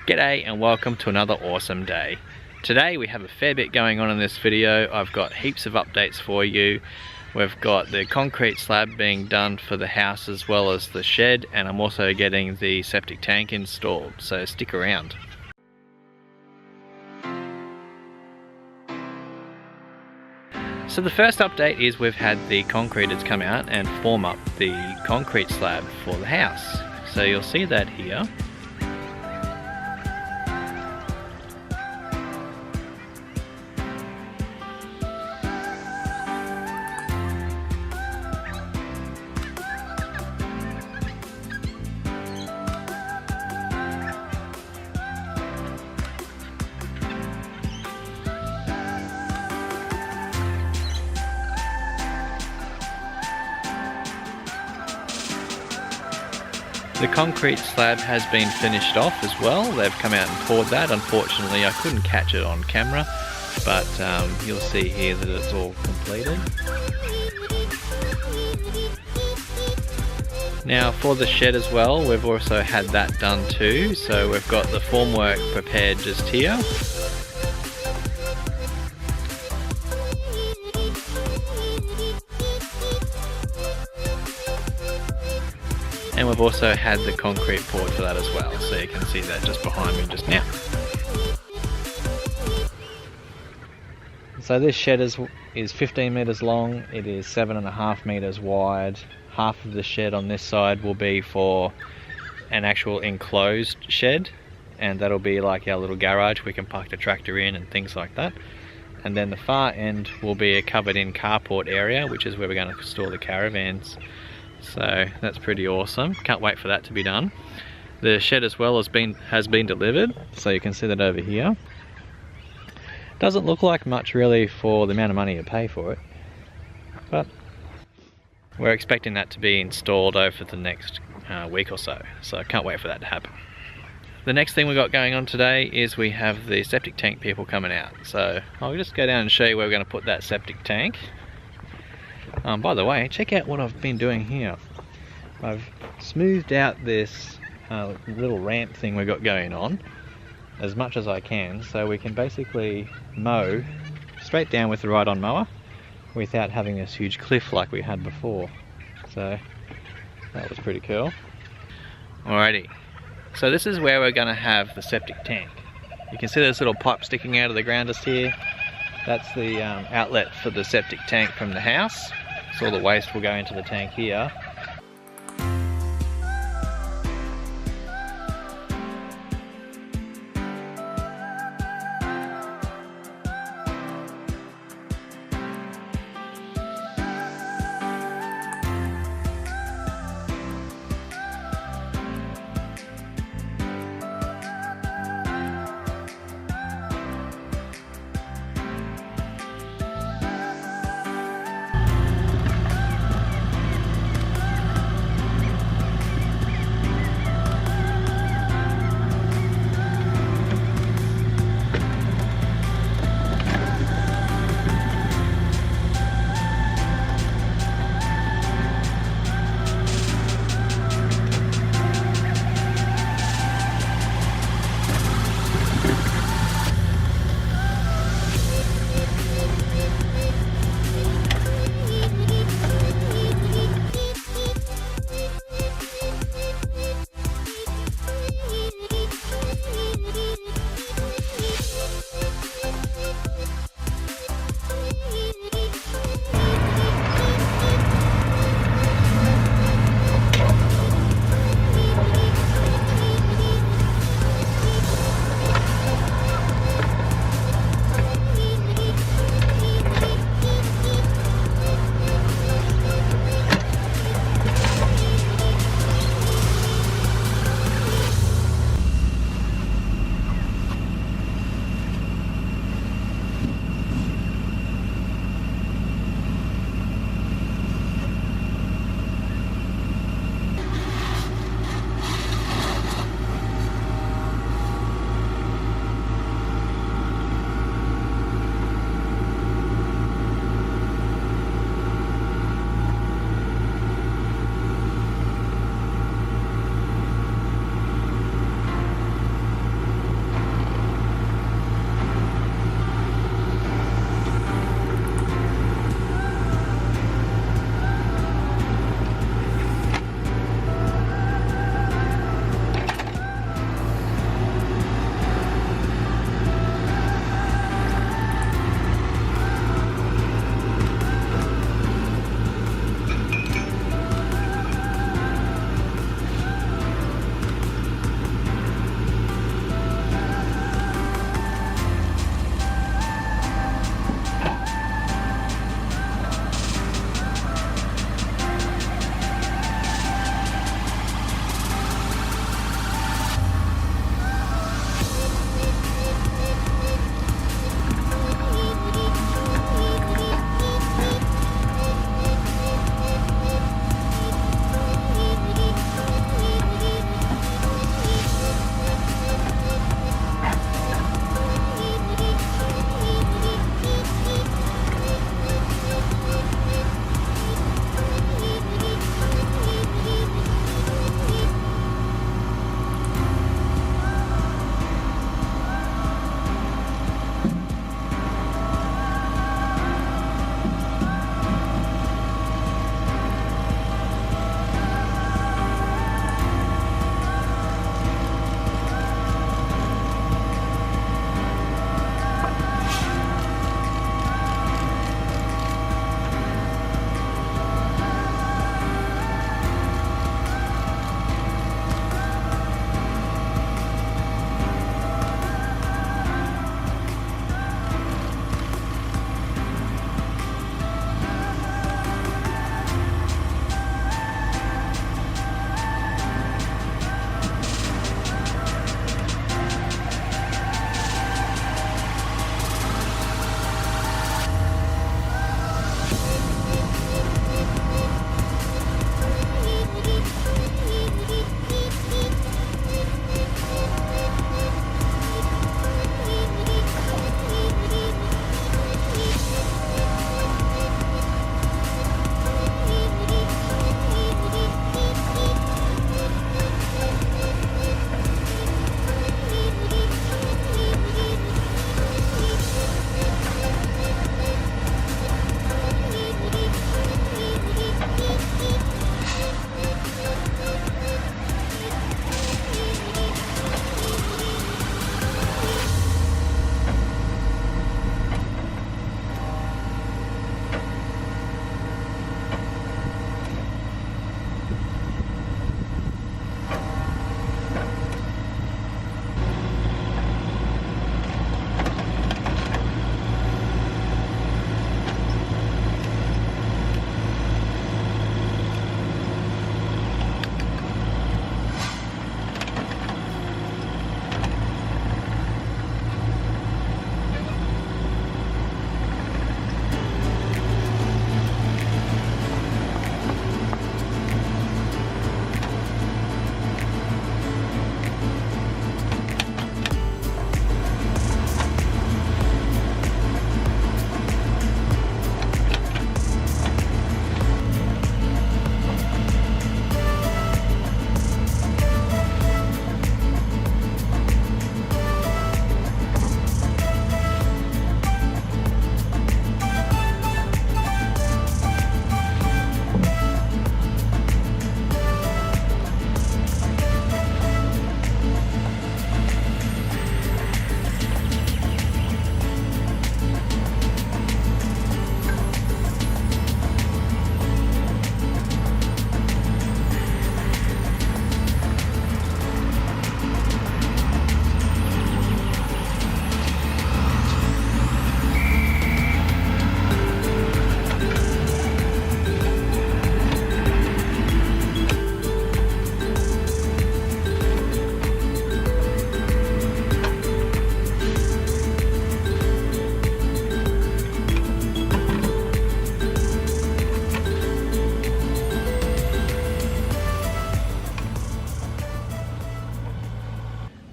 G'day and welcome to another awesome day. Today we have a fair bit going on in this video. I've got heaps of updates for you. We've got the concrete slab being done for the house as well as the shed, and I'm also getting the septic tank installed, so stick around. So the first update is we've had the concreters come out and form up the concrete slab for the house. So you'll see that here. The concrete slab has been finished off as well. They've come out and poured that. Unfortunately, I couldn't catch it on camera, but you'll see here that it's all completed. Now for the shed as well, we've also had that done too. So we've got the formwork prepared just here. And we've also had the concrete poured for that as well, so you can see that just behind me just now. So this shed is 15 metres long, it is 7.5 metres wide. Half of the shed on this side will be for an actual enclosed shed, and that'll be like our little garage, we can park the tractor in and things like that. And then the far end will be a covered in carport area, which is where we're going to store the caravans. So that's pretty awesome. Can't wait for that to be done. The shed as well has been delivered, so you can see that over here. Doesn't look like much really for the amount of money you pay for it, but we're expecting that to be installed over the next week or so. So I can't wait for that to happen. The next thing we got going on today is we have the septic tank people coming out. So I'll just go down and show you where we're going to put that septic tank. By the way, check out what I've been doing here. I've smoothed out this little ramp thing we've got going on as much as I can, so we can basically mow straight down with the ride-on mower without having this huge cliff like we had before. So that was pretty cool. Alrighty, so this is where we're going to have the septic tank. You can see this little pipe sticking out of the ground just here. That's the outlet for the septic tank from the house. So all the waste will go into the tank here.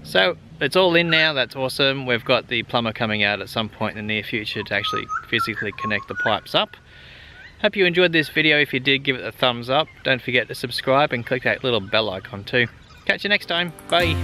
So it's all in now, that's awesome. We've got the plumber coming out at some point in the near future to actually physically connect the pipes up. Hope you enjoyed this video. If you did, give it a thumbs up. Don't forget to subscribe and click that little bell icon too. Catch you next time. Bye.